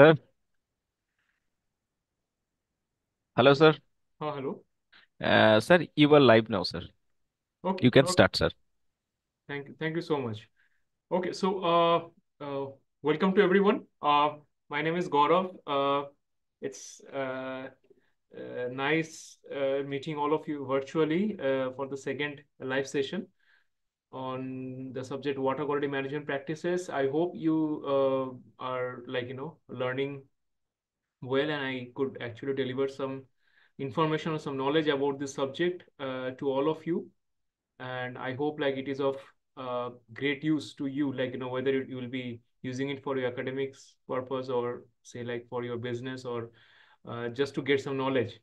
Sir, hello, sir. Hello. Sir, you are live now, sir. Okay, You can okay. start, sir. Thank you so much. Okay, so welcome to everyone. My name is Gaurav. It's nice meeting all of you virtually for the second live session on the subject water quality management practices. I hope you are learning well, and I could actually deliver some information or some knowledge about this subject to all of you. And I hope like it is of great use to you, whether you will be using it for your academics purpose, or say like for your business, or just to get some knowledge.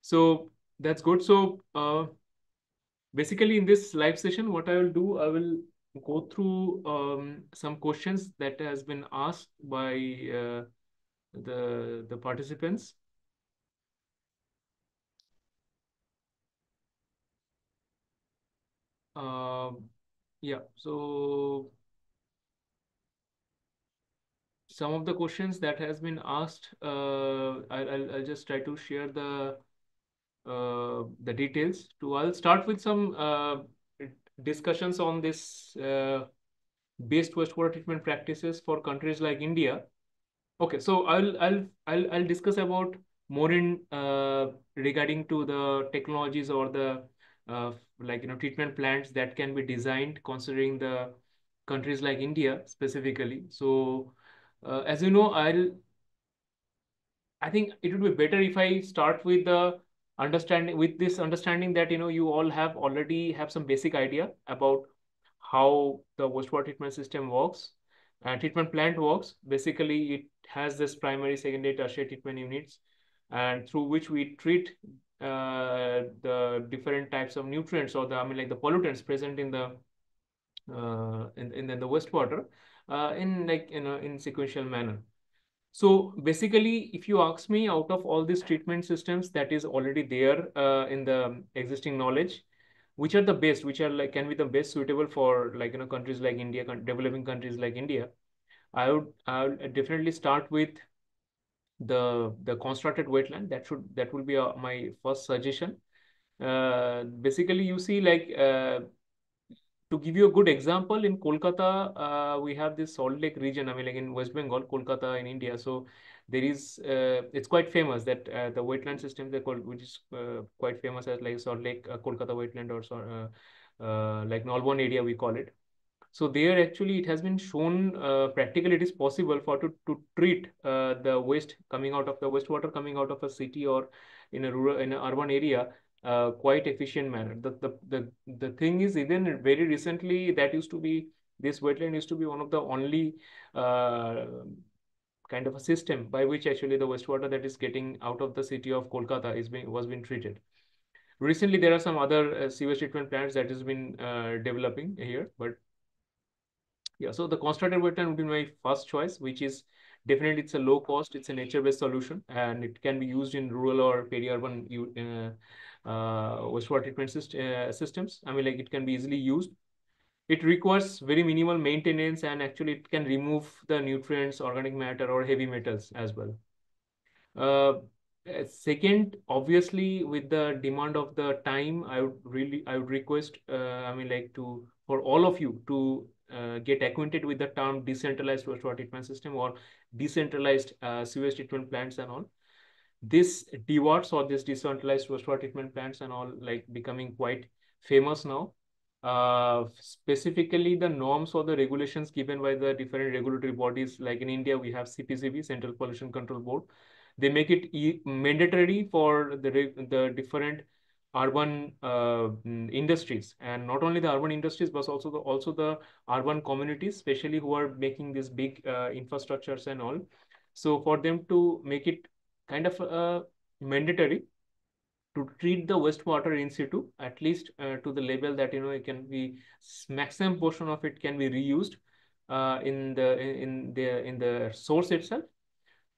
So that's good. So basically in this live session, what I will do, I will go through some questions that has been asked by the participants. Yeah, so some of the questions that has been asked, I'll just try to share the details. I'll start with some discussions on this based wastewater treatment practices for countries like India. Okay, so I'll discuss about more in regarding to the technologies or the treatment plants that can be designed considering the countries like India specifically. So as you know, I think it would be better if I start with the understanding with this understanding that you all have already have some basic idea about how the wastewater treatment system works and treatment plant works. Basically, it has this primary, secondary, tertiary treatment units, and through which we treat the different types of nutrients, or the like the pollutants present in the in the wastewater in in sequential manner. So basically, if you ask me, out of all these treatment systems that is already there in the existing knowledge, which are the best, which are like can be the best suitable for countries like India, developing countries like India, I would definitely start with the constructed wetland. That will be my first suggestion. Basically, you see to give you a good example, in Kolkata, we have this Salt Lake region. I mean, like in West Bengal, Kolkata in India. So there is, it's quite famous that the wetland system they call, which is quite famous as like Salt Lake, Kolkata wetland, or like Nalbon area we call it. So there actually it has been shown practically it is possible to treat the waste coming out of the wastewater coming out of a city or in a rural in an urban area quite efficient manner. The thing is, even very recently, that used to be this wetland used to be one of the only uh, kind of a system by which actually the wastewater that is getting out of the city of Kolkata was being treated. Recently, there are some other sewage treatment plants that has been developing here, but yeah, so the constructed wetland would be my first choice, which is definitely it's a low cost, it's a nature-based solution, and it can be used in rural or peri-urban wastewater treatment systems. I mean, like it can be easily used. It requires very minimal maintenance, and actually it can remove the nutrients, organic matter, or heavy metals as well. Uh, Second, obviously, with the demand of the time, I would request, I mean, like for all of you to get acquainted with the term decentralized wastewater treatment system, or decentralized sewage treatment plants and all. This DWATs, or this decentralized wastewater treatment plants and all, like becoming quite famous now. Specifically, the norms or the regulations given by the different regulatory bodies, like in India, we have CPCB, Central Pollution Control Board. They make it mandatory for the different urban industries, and not only the urban industries, but also the urban communities, especially who are making these big infrastructures and all. So for them to make it kind of mandatory to treat the wastewater in situ, at least to the level that it can be maximum portion of it can be reused in the source itself.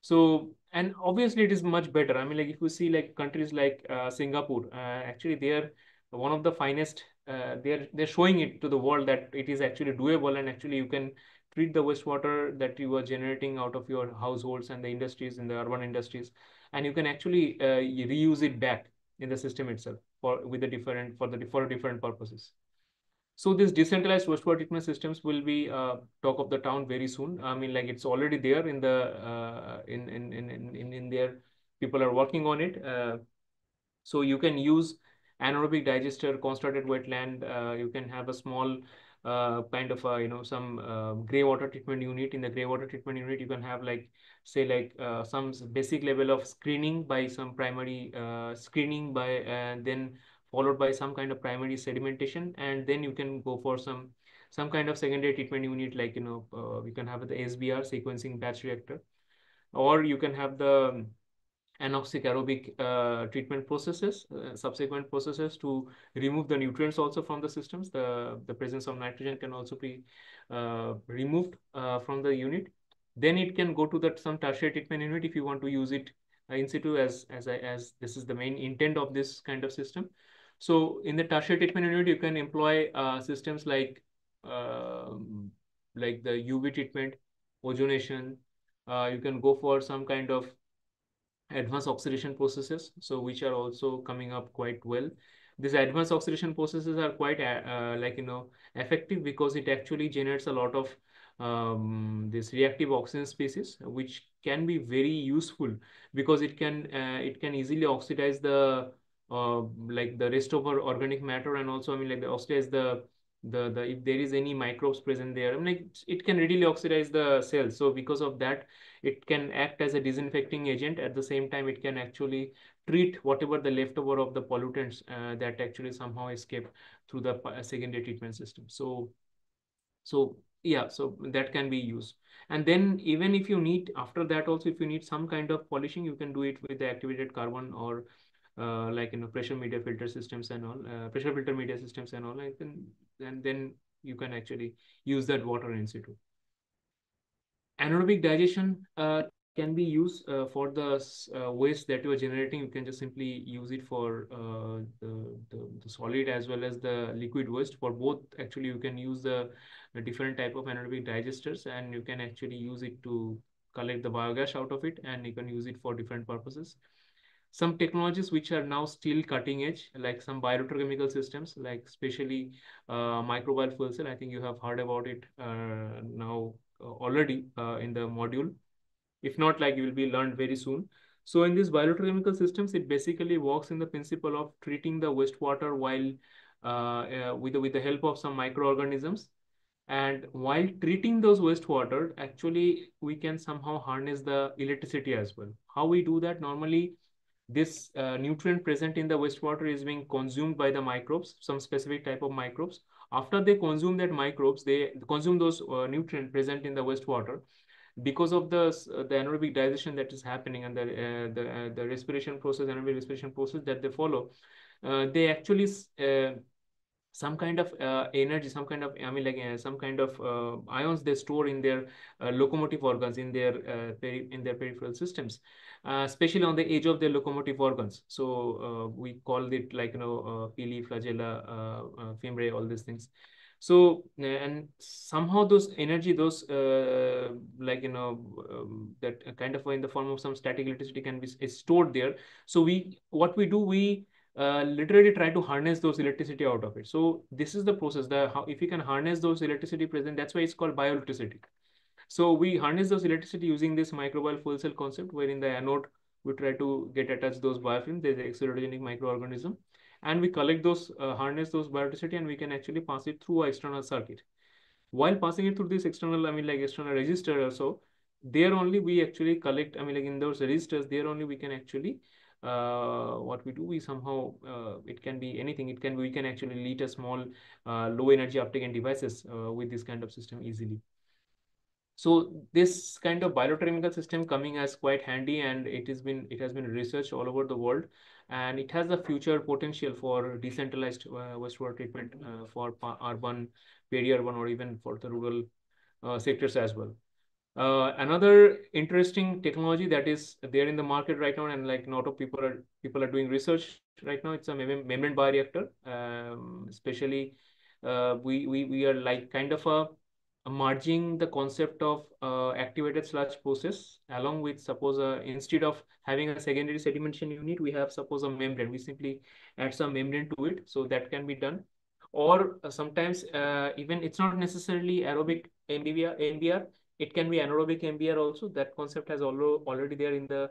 So, and obviously it is much better. I mean, like if you see like countries like Singapore, actually they are one of the finest. They're showing it to the world that it is actually doable, and actually you can treat the wastewater that you are generating out of your households and the industries in the urban industries, and you can actually reuse it back in the system itself for with the different for different purposes. So these decentralized wastewater treatment systems will be talk of the town very soon. I mean, like it's already there in the in there. People are working on it. So you can use anaerobic digester, concentrated wetland. You can have a small kind of some gray water treatment unit. In the gray water treatment unit, you can have like say like some basic level of screening by some primary screening by and then followed by some kind of primary sedimentation, and then you can go for some kind of secondary treatment unit like you can have the SBR sequencing batch reactor, or you can have the anoxic aerobic treatment processes, subsequent processes to remove the nutrients also from the systems. The presence of nitrogen can also be removed from the unit. Then it can go to that some tertiary treatment unit if you want to use it in situ as this is the main intent of this kind of system. So in the tertiary treatment unit, you can employ systems like the UV treatment, ozonation. You can go for some kind of advanced oxidation processes, so which are also coming up quite well. These advanced oxidation processes are quite effective because it actually generates a lot of this reactive oxygen species, which can be very useful because it can easily oxidize the like the rest of our organic matter, and also I mean like the oxidize the if there is any microbes present there, I mean like it can readily oxidize the cells. So because of that, it can act as a disinfecting agent. At the same time, it can actually treat whatever the leftover of the pollutants that actually somehow escape through the secondary treatment system. So yeah, so that can be used. And then even if you need after that also, if you need some kind of polishing, you can do it with the activated carbon or pressure media filter systems and all, pressure filter media systems and all, and then you can actually use that water in situ. Anaerobic digestion can be used for the waste that you are generating. You can just simply use it for the solid as well as the liquid waste. For both, actually, you can use the different type of anaerobic digesters, and you can actually use it to collect the biogas out of it, and you can use it for different purposes. Some technologies which are now still cutting edge, like some bioelectrochemical systems, like especially microbial fuel cell. I think you have heard about it now already in the module. If not, like you will be learned very soon. So in these bioelectrochemical systems, it basically works in the principle of treating the wastewater while with the help of some microorganisms. And while treating those wastewater, actually we can somehow harness the electricity as well. How we do that? Normally, this nutrient present in the wastewater is being consumed by the microbes, some specific type of microbes. After they consume that microbes, they consume those nutrient present in the wastewater. Because of the anaerobic digestion that is happening and the respiration process, anaerobic respiration process that they follow, they actually some kind of energy, some kind of I mean like some kind of ions they store in their locomotive organs in their in their peripheral systems, especially on the edge of their locomotive organs. So we call it like pili, flagella, femore, all these things. So and somehow those energy, those that kind of in the form of some static electricity can be is stored there. So we what we do, we literally try to harness those electricity out of it. So this is the process. The how if you can harness those electricity present, that's why it's called bioelectricity. So we harness those electricity using this microbial fuel cell concept, where in the anode we try to get attached those biofilms. There's an exotogenic microorganism, and we collect those, harness those bioelectricity, and we can actually pass it through a external circuit. While passing it through this external, I mean like external register also, there only we actually collect. I mean like in those registers, there only we can actually what we do, we somehow it can be anything. It can be, we can actually lead a small low energy uptaking devices with this kind of system easily. So this kind of biochemical system coming as quite handy, and it has been researched all over the world, and it has the future potential for decentralized wastewater treatment for urban, peri-urban, or even for the rural sectors as well. Another interesting technology that is there in the market right now, and like a lot of people are doing research right now. It's a membrane bioreactor. Especially, we are like kind of a merging the concept of activated sludge process along with, suppose, instead of having a secondary sedimentation unit, we have, suppose, a membrane. We simply add some membrane to it, so that can be done. Or sometimes even it's not necessarily aerobic MBR, it can be anaerobic MBR also. That concept has already there in the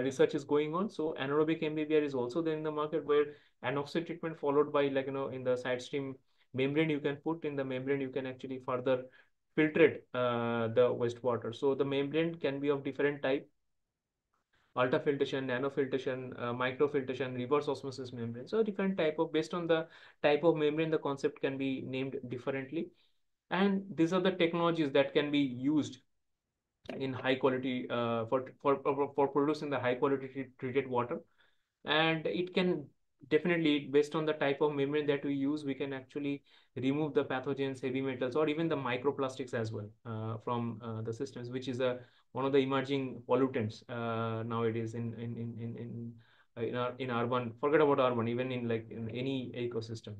research is going on. So anaerobic MBR is also there in the market, where anoxic treatment followed by, like, in the side stream membrane, you can put in the membrane, you can actually further filtrate the wastewater. So the membrane can be of different type: ultrafiltration, nanofiltration, microfiltration, reverse osmosis membrane. So different type of, based on the type of membrane, the concept can be named differently. And these are the technologies that can be used in high quality for producing the high quality treated water. And it can definitely, based on the type of membrane that we use, we can actually remove the pathogens, heavy metals, or even the microplastics as well from the systems, which is a one of the emerging pollutants nowadays in urban. Forget about urban, even in, like, in any ecosystem.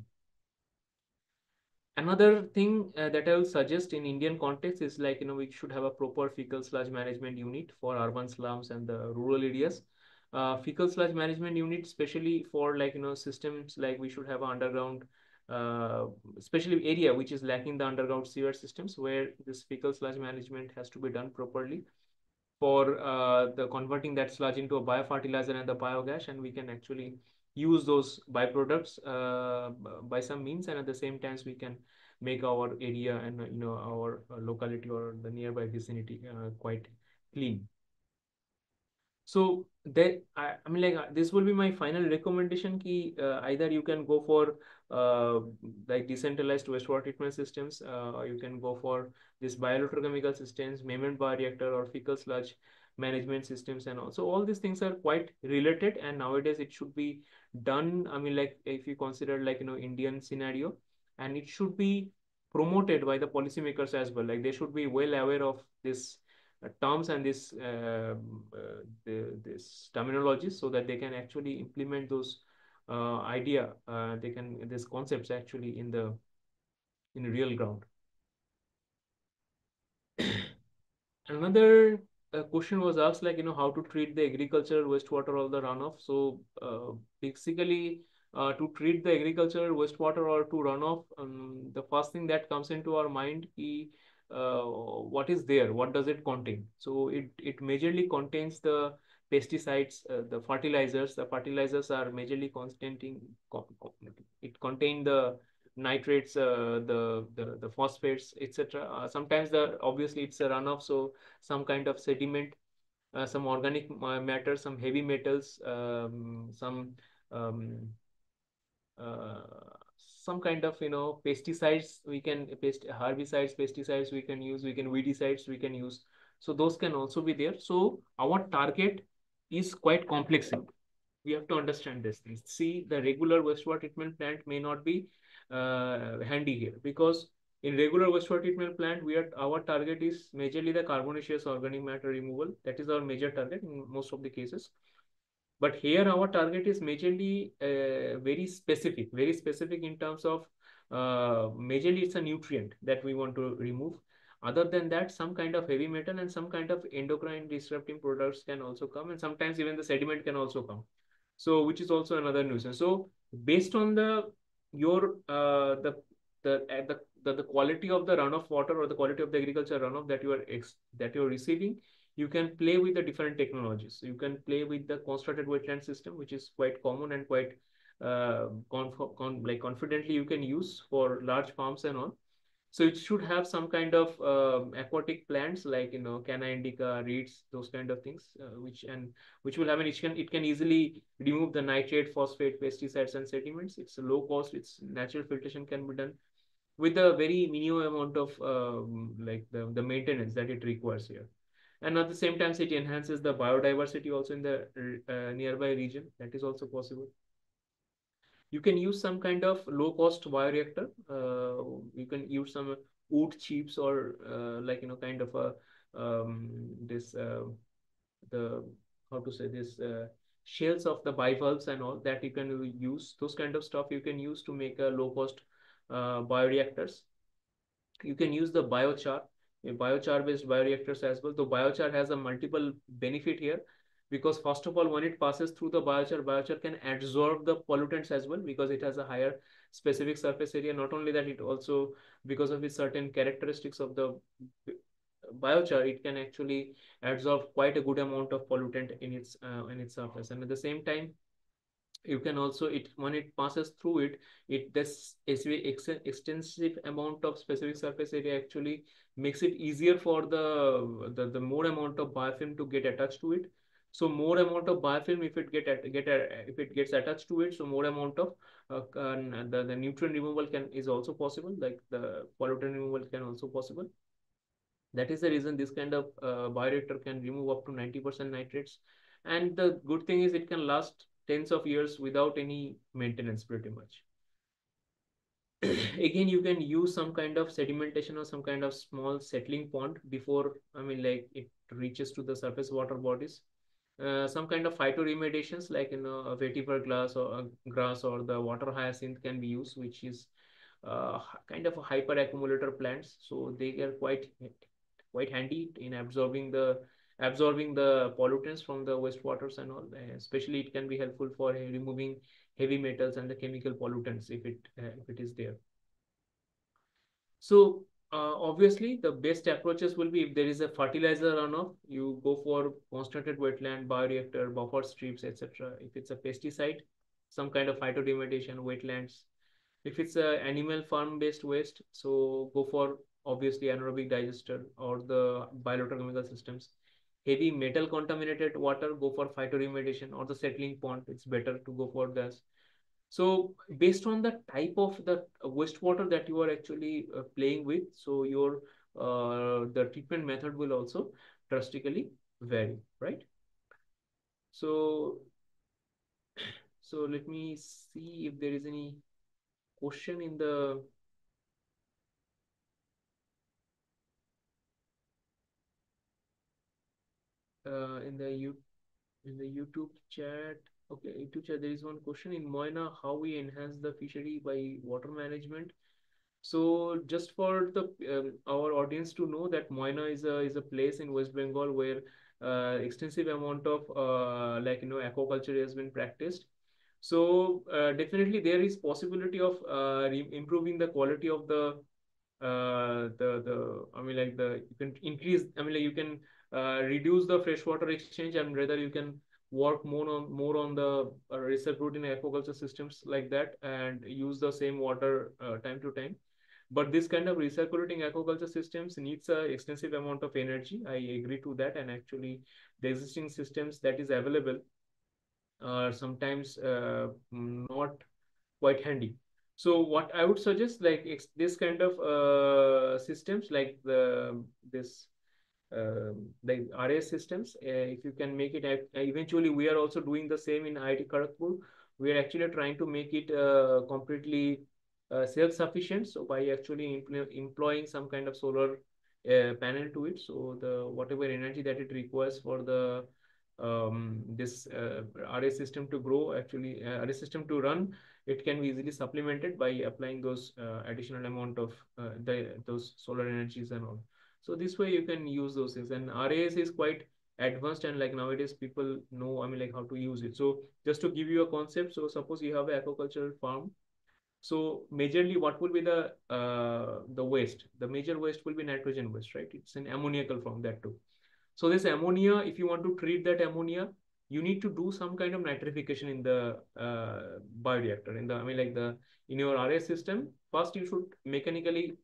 Another thing that I will suggest in Indian context is, like, we should have a proper fecal sludge management unit for urban slums and the rural areas. Fecal sludge management unit, especially for, like, systems, like we should have underground, especially area which is lacking the underground sewer systems, where this fecal sludge management has to be done properly for the converting that sludge into a biofertilizer and the biogas, and we can actually use those byproducts by some means, and at the same time we can make our area and our locality or the nearby vicinity quite clean. So that, I mean, like, this will be my final recommendation key. Either you can go for uh, like decentralized wastewater treatment systems, or you can go for this bioelectrochemical systems, membrane bioreactor, or fecal sludge management systems, and also all these things are quite related. And nowadays it should be done. I mean, like, if you consider, like, Indian scenario, and it should be promoted by the policymakers as well. Like, they should be well aware of this terms and this terminology, so that they can actually implement those they can these concepts actually in real ground. Another question was asked, like, how to treat the agricultural wastewater or the runoff. So basically, to treat the agricultural wastewater or to runoff, the first thing that comes into our mind is what is there, what does it contain. So it majorly contains the pesticides, the fertilizers. The fertilizers are majorly it contain the nitrates, the phosphates, etc. Sometimes the obviously it's a runoff, so some kind of sediment, some organic matter, some heavy metals, some um, uh, some kind of pesticides we can herbicides, pesticides we can use, we can weedicides we can use. So those can also be there. So our target is quite complex. We have to understand this thing. See, the regular wastewater treatment plant may not be handy here, because in regular wastewater treatment plant, our target is majorly the carbonaceous organic matter removal. That is our major target in most of the cases. But here our target is majorly very specific in terms of majorly it's a nutrient that we want to remove. Other than that, some kind of heavy metal and some kind of endocrine disrupting products can also come, and sometimes even the sediment can also come. So which is also another nuisance. So based on the your the quality of the runoff water or the quality of the agriculture runoff that you are receiving, you can play with the different technologies. You can play with the constructed wetland system, which is quite common and quite like confidently you can use for large farms and all. So it should have some kind of aquatic plants, like canna indica, reeds, those kind of things, which will have it can easily remove the nitrate, phosphate, pesticides, and sediments. It's a low cost. It's natural filtration can be done with a very minimum amount of like the maintenance that it requires here. And at the same time, it enhances the biodiversity also in the nearby region. That is also possible. You can use some kind of low cost bioreactor. You can use some wood chips, or like kind of a this the how to say this shells of the bivalves and all that you can use. Those kind of stuff you can use to make a low cost bioreactors. You can use the biochar, biochar based bioreactors as well. The biochar has a multiple benefit here, because first of all, when it passes through the biochar, biochar can absorb the pollutants as well, because it has a higher specific surface area. Not only that, it also, because of its certain characteristics of the biochar, it can actually absorb quite a good amount of pollutant in its surface. And at the same time, you can also, it when it passes through it, this extensive amount of specific surface area actually makes it easier for the more amount of biofilm to get attached to it. So more amount of biofilm, if it if it gets attached to it, so more amount of the nutrient removal can is also possible, like the pollutant removal can also possible. That is the reason this kind of bioreactor can remove up to 90% nitrates. And the good thing is it can last tens of years without any maintenance pretty much. Again, you can use some kind of sedimentation or some kind of small settling pond before, I mean, like it reaches to the surface water bodies. Some kind of phytoremediations like, a vetiver grass or the water hyacinth can be used, which is kind of a hyper accumulator plants. So they are quite handy in absorbing the pollutants from the wastewaters and all. Especially it can be helpful for removing heavy metals and the chemical pollutants if it is there. So obviously, the best approaches will be, if there is a fertilizer runoff, you go for concentrated wetland, bioreactor, buffer strips, etc. If it's a pesticide, some kind of phytoremediation, wetlands. If it's a animal farm-based waste, so go for obviously anaerobic digester or the biological chemical systems. Heavy metal contaminated water, go for phytoremediation, or the settling pond. It's better to go for this. So based on the type of the wastewater that you are actually playing with, so your the treatment method will also drastically vary, right? So let me see if there is any question in the YouTube chat. Okay, YouTube chat, there is one question in Moina: how we enhance the fishery by water management. So just for the our audience to know that Moina is a place in West Bengal where extensive amount of aquaculture has been practiced. So definitely there is possibility of improving the quality of the I mean like the you can increase, I mean like you can reduce the freshwater exchange, and rather you can work more on the recirculating aquaculture systems like that, and use the same water time to time. But this kind of recirculating aquaculture systems needs a extensive amount of energy. I agree to that, and actually the existing systems that is available are sometimes not quite handy. So what I would suggest, like this kind of systems, like this the RAS systems, if you can make it, eventually we are also doing the same in IIT Kharagpur. We are actually trying to make it completely self-sufficient. So by actually employing some kind of solar panel to it, so the whatever energy that it requires for the this RA system to grow, actually RA system to run, it can be easily supplemented by applying those additional amount of those solar energies and all. So this way you can use those things, and RAS is quite advanced, and like nowadays people know, I mean like how to use it. So just to give you a concept, so suppose you have an aquaculture farm. So majorly what will be the waste? The major waste will be nitrogen waste, right? It's an ammoniacal form, that too. So this ammonia, if you want to treat that ammonia, you need to do some kind of nitrification in the bioreactor. In the, I mean, like the in your RA system, first you should mechanically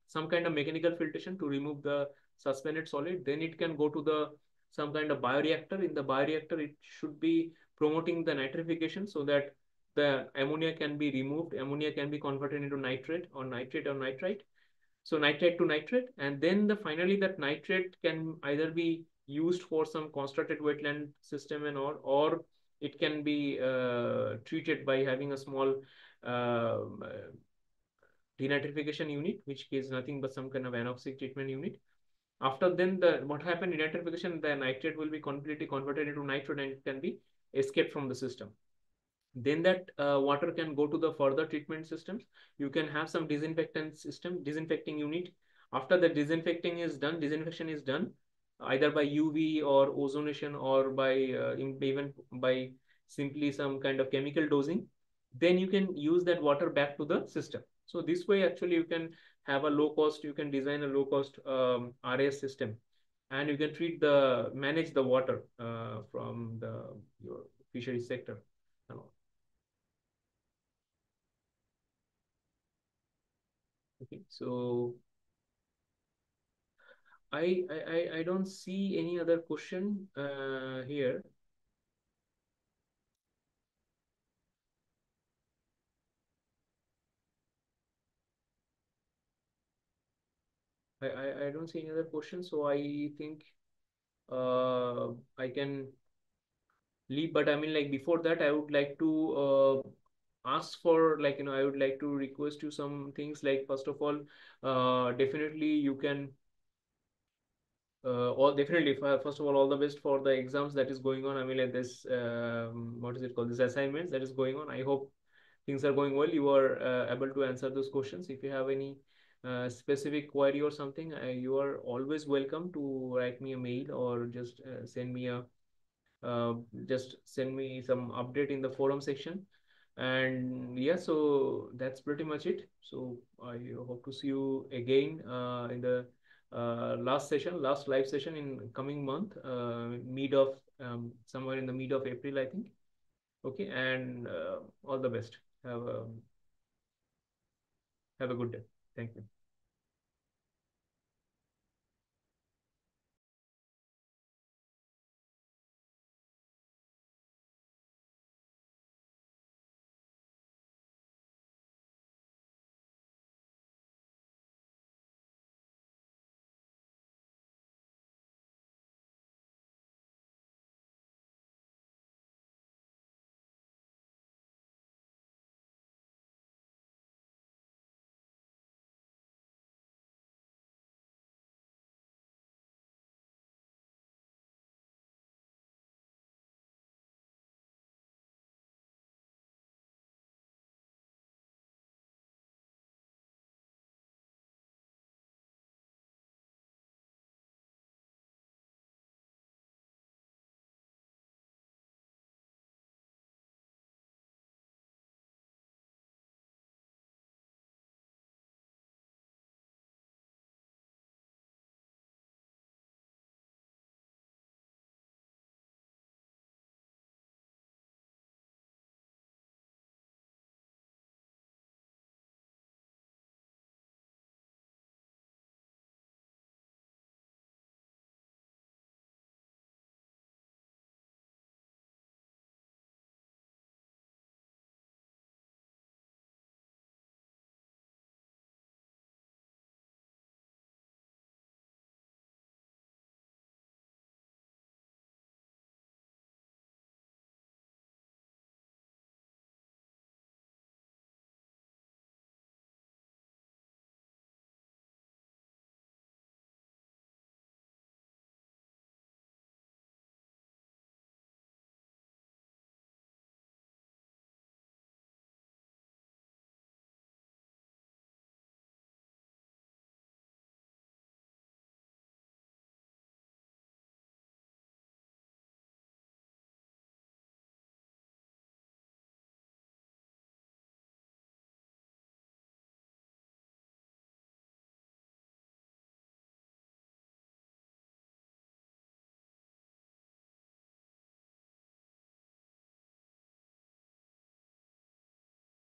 some kind of mechanical filtration to remove the suspended solid. Then it can go to the some kind of bioreactor. In the bioreactor, it should be promoting the nitrification so that the ammonia can be removed. Ammonia can be converted into nitrate or nitrite, so nitrate to nitrate, and then finally that nitrate can either be used for some constructed wetland system and or it can be treated by having a small uh, denitrification unit, which is nothing but some kind of anoxic treatment unit. After then, the what happened in nitrification, the nitrate will be completely converted into nitrate and it can be escaped from the system. Then that water can go to the further treatment systems. You can have some disinfectant system, disinfecting unit. After the disinfection is done either by UV or ozonation or by even by simply some kind of chemical dosing. Then you can use that water back to the system. So this way actually you can have a low cost, you can design a low cost RAS system, and you can manage the water from the your fishery sector and all. Okay, so I don't see any other question here. I don't see any other question, so I think I can leave. But I mean, like before that, I would like to ask for, like, I would like to request you some things. Like first of all, definitely you can all definitely first of all the best for the exams that is going on. I mean, like this what is it called, this assignments that is going on. I hope things are going well, you are able to answer those questions. If you have any specific query or something, you are always welcome to write me a mail or uh, just send me some update in the forum section. And yeah, so that's pretty much it. So I hope to see you again in the last live session in coming month, mid of somewhere in the mid of April, I think. Okay, and all the best. Have a good day. Thank you.